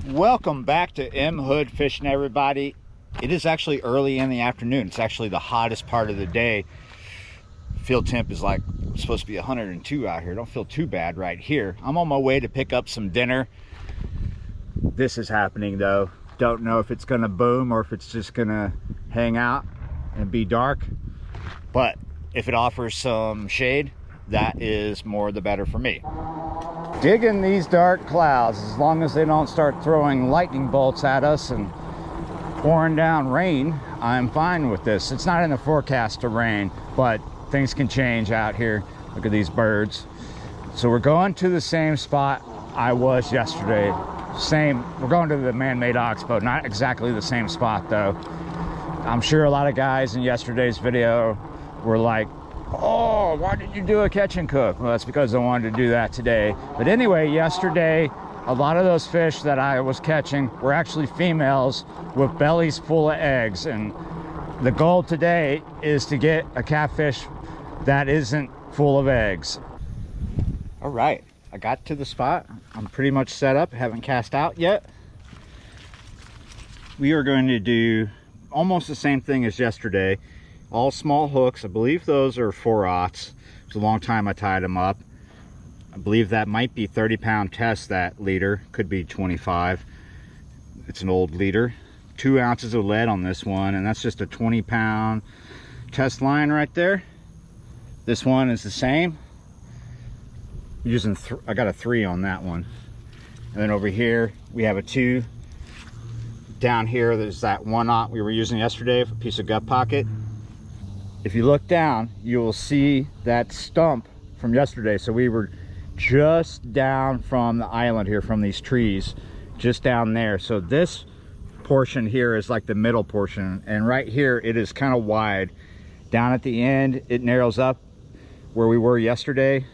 Welcome back to M Hood Fishing, everybody. It is actually early in the afternoon. It's actually the hottest part of the day. Field temp is like supposed to be 102 out here. Don't feel too bad right here. I'm on my way to pick up some dinner. This is happening though. Don't know if it's gonna boom or if it's just gonna hang out and be dark, but if it offers some shade, that is more the better for me. Digging these dark clouds, as long as they don't start throwing lightning bolts at us and pouring down rain, I'm fine with this. It's not in the forecast to rain, but things can change out here. Look at these birds. So we're going to the same spot I was yesterday. We're going to the man-made Oxbow, not exactly the same spot though. I'm sure a lot of guys in yesterday's video were like, oh, why did you do a catch and cook? Well, that's because I wanted to do that today. But anyway, yesterday, a lot of those fish that I was catching were actually females with bellies full of eggs. And the goal today is to get a catfish that isn't full of eggs. All right, I got to the spot. I'm pretty much set up, haven't cast out yet. We are going to do almost the same thing as yesterday. All small hooks. I believe those are 4/0. It's a long time I tied them up. I believe that might be 30-pound test, that leader. Could be 25. It's an old leader. 2 ounces of lead on this one, and that's just a 20-pound test line right there. This one is the same. I got a 3 on that one. And then over here we have a 2. Down here there's that 1/0 we were using yesterday, a piece of gut pocket. If you look down, you will see that stump from yesterday. So we were just down from the island here, from these trees, just down there. So this portion here is like the middle portion, and right here it is kind of wide. Down at the end it narrows up where we were yesterday,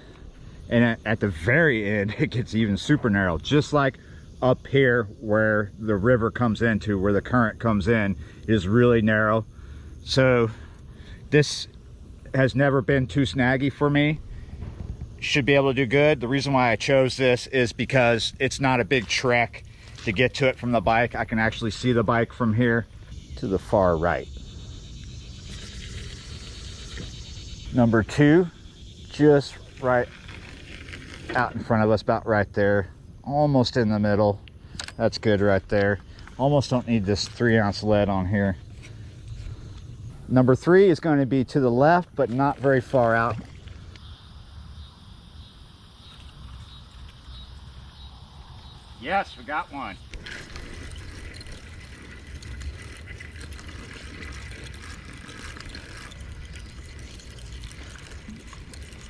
and at the very end it gets even super narrow, just like up here where the river comes into, where the current comes in, is really narrow. So this has never been too snaggy for me. Should be able to do good. The reason why I chose this is because it's not a big trek to get to it from the bike. I can actually see the bike from here to the far right. Number 2, just right out in front of us, about right there, almost in the middle. That's good right there. Almost don't need this 3-ounce lead on here. Number 3 is going to be to the left, but not very far out. Yes, we got one.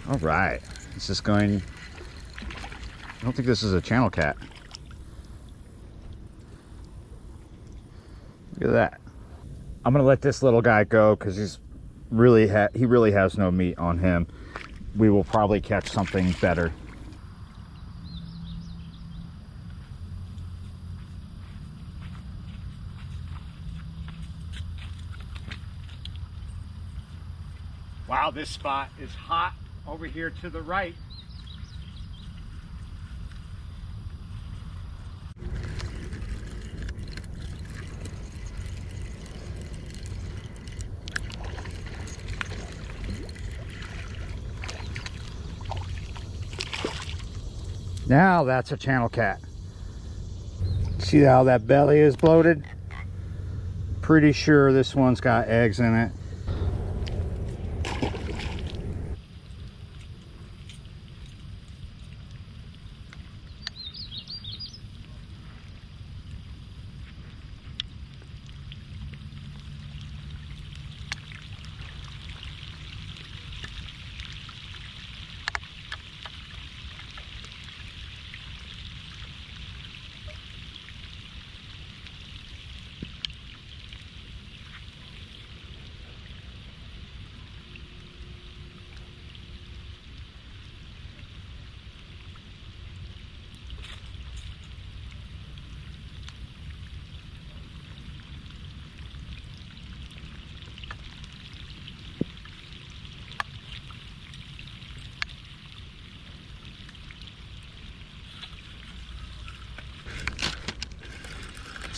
All right, this is going, I don't think this is a channel cat. Look at that. I'm gonna let this little guy go because he really has no meat on him. We will probably catch something better. Wow, this spot is hot over here to the right. Now that's a channel cat. See how that belly is bloated? Pretty sure this one's got eggs in it.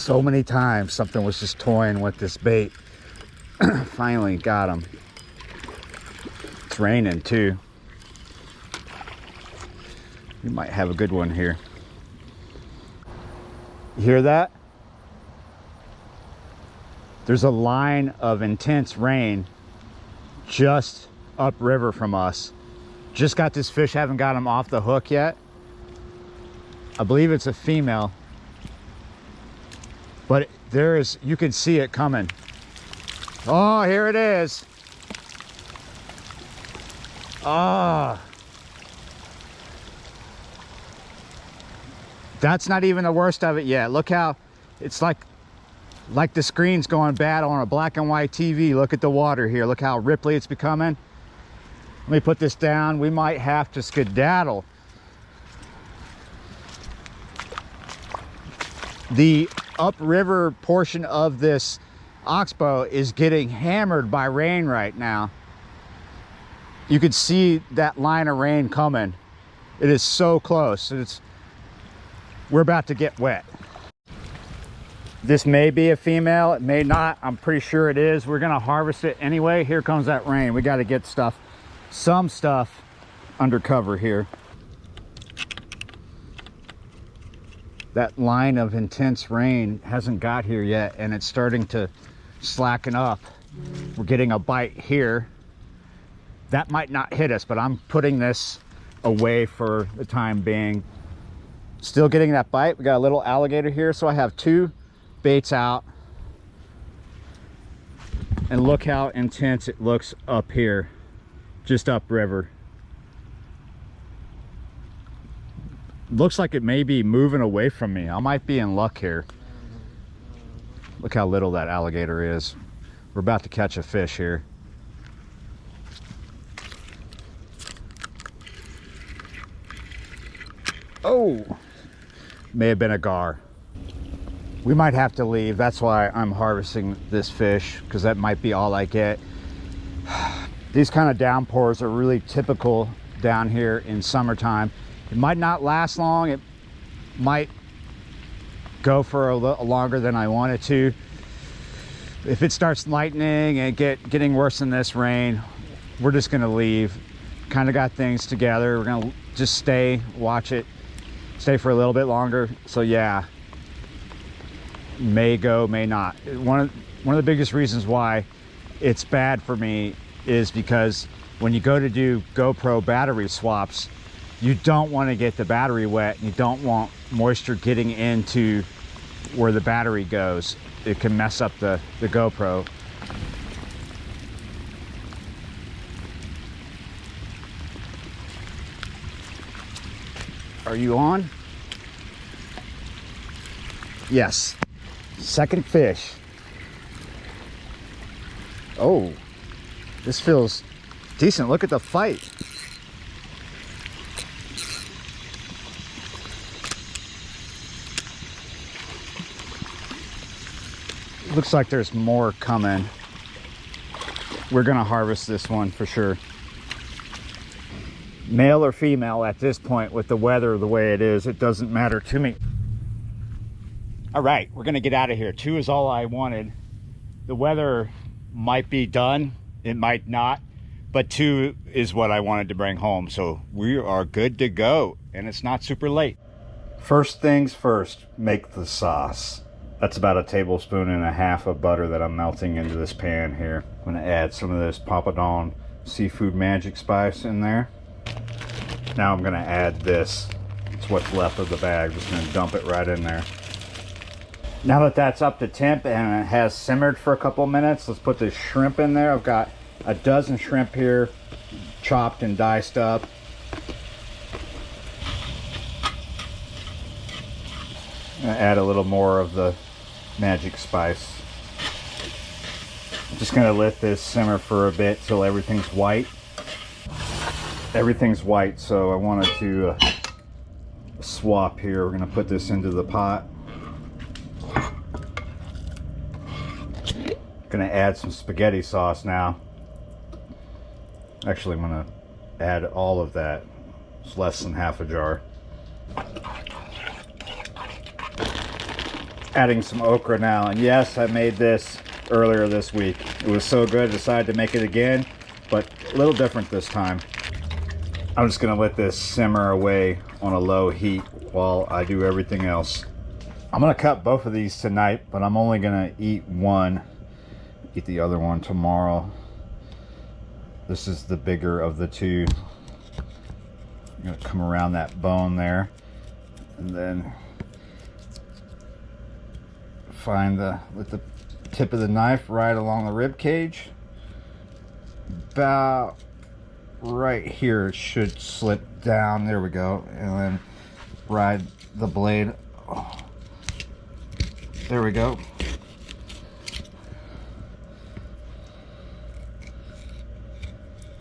So many times something was just toying with this bait. Finally got him. It's raining too. We might have a good one here. You hear that? There's a line of intense rain just upriver from us. Just got this fish, haven't got him off the hook yet. I believe it's a female, but there is, you can see it coming. Oh, here it is. Ah. That's not even the worst of it yet. Look how it's like the screen's going bad on a black and white TV. Look at the water here. Look how ripply it's becoming. Let me put this down. We might have to skedaddle. The upriver portion of this Oxbow is getting hammered by rain right now. You can see that line of rain coming. It is so close. We're about to get wet. This may be a female, it may not. I'm pretty sure it is. We're gonna harvest it anyway. Here comes that rain. We got to get some stuff under cover here. That line of intense rain hasn't got here yet, and it's starting to slacken up. We're getting a bite here. That might not hit us, but I'm putting this away for the time being. Still getting that bite. We got a little alligator here, so I have 2 baits out. And look how intense it looks up here, just upriver. Looks like it may be moving away from me. I might be in luck here. Look how little that alligator is. We're about to catch a fish here. Oh, may have been a gar. We might have to leave. That's why I'm harvesting this fish, because that might be all I get. These kind of downpours are really typical down here in summertime. It might not last long. It might go for a little longer than I want it to. If it starts lightning and getting worse than this rain, we're just gonna leave. Kind of got things together. We're gonna just stay, watch it, stay for a little bit longer. So yeah, may go, may not. One of the biggest reasons why it's bad for me is because when you go to do GoPro battery swaps, you don't want to get the battery wet. You don't want moisture getting into where the battery goes. It can mess up the GoPro. Are you on? Yes. Second fish. Oh, this feels decent. Look at the fight. Looks like there's more coming. We're gonna harvest this one for sure. Male or female at this point, with the weather the way it is, it doesn't matter to me. All right, we're gonna get out of here. 2 is all I wanted. The weather might be done, it might not, but 2 is what I wanted to bring home. So we are good to go, and it's not super late. First things first, make the sauce. That's about 1.5 tablespoons of butter that I'm melting into this pan here. I'm gonna add some of this Papadon seafood magic spice in there. Now I'm gonna add this. It's what's left of the bag. Just gonna dump it right in there. Now that that's up to temp and it has simmered for a couple minutes, let's put this shrimp in there. I've got a dozen shrimp here, chopped and diced up. I'm gonna add a little more of the magic spice. I'm just gonna let this simmer for a bit till everything's white. Everything's white, so I wanted to swap here. We're gonna put this into the pot. Gonna add some spaghetti sauce now. Actually, I'm gonna add all of that. It's less than half a jar. Adding some okra now, and yes, I made this earlier this week. It was so good, I decided to make it again, but a little different this time. I'm just gonna let this simmer away on a low heat while I do everything else. I'm gonna cut both of these tonight, but I'm only gonna eat one. Eat the other one tomorrow. This is the bigger of the two. I'm gonna come around that bone there, and then find with the tip of the knife right along the rib cage. About right here, it should slip down. There we go, and then ride the blade. Oh, there we go.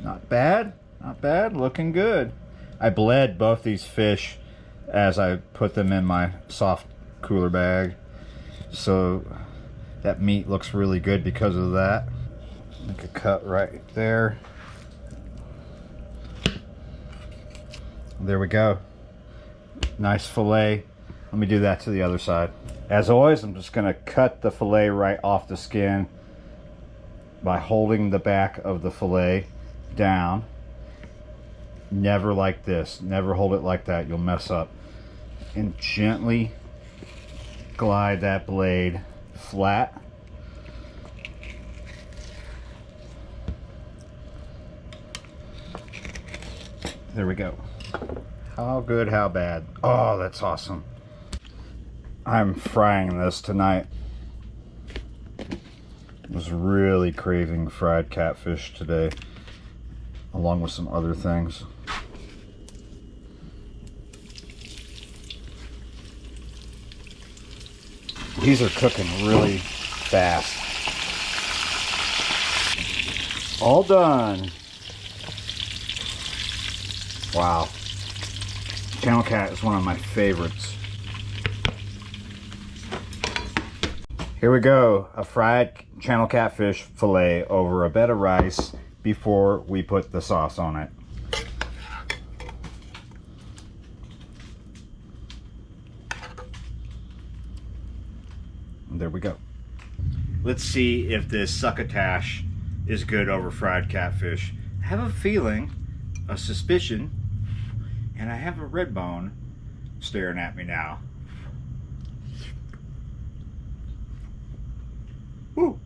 Not bad, not bad, looking good. I bled both these fish as I put them in my soft cooler bag, so that meat looks really good because of that. Make a cut right there. There we go. Nice fillet. Let me do that to the other side. As always, I'm just going to cut the fillet right off the skin by holding the back of the fillet down. Never like this. Never hold it like that. You'll mess up. And gently glide that blade flat. There we go. How good, how bad. Oh, that's awesome. I'm frying this tonight. I was really craving fried catfish today, along with some other things. These are cooking really fast. All done. Wow. Channel Cat is one of my favorites. Here we go. A fried channel catfish fillet over a bed of rice before we put the sauce on it. And there we go. Let's see if this succotash is good over fried catfish. I have a feeling, a suspicion, and I have a red bone staring at me now. Woo.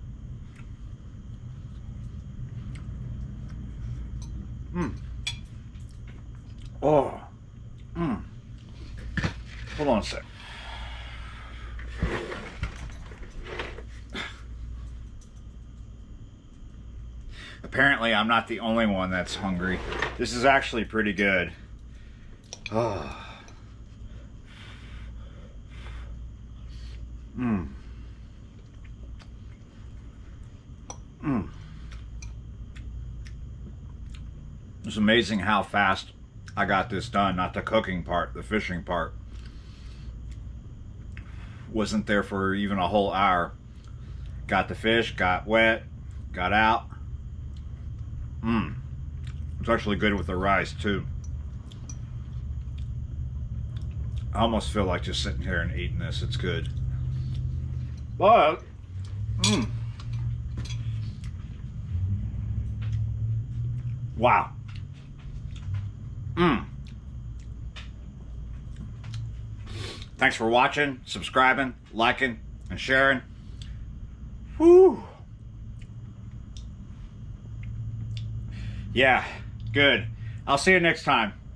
Oh. Hold on a sec. Apparently, I'm not the only one that's hungry. This is actually pretty good. Oh. It's amazing how fast I got this done. Not the cooking part, the fishing part. Wasn't there for even a whole hour. Got the fish, got wet, got out. It's actually good with the rice too. I almost feel like just sitting here and eating this. It's good. But wow. Thanks for watching, subscribing, liking, and sharing. Whew. Yeah, good. I'll see you next time.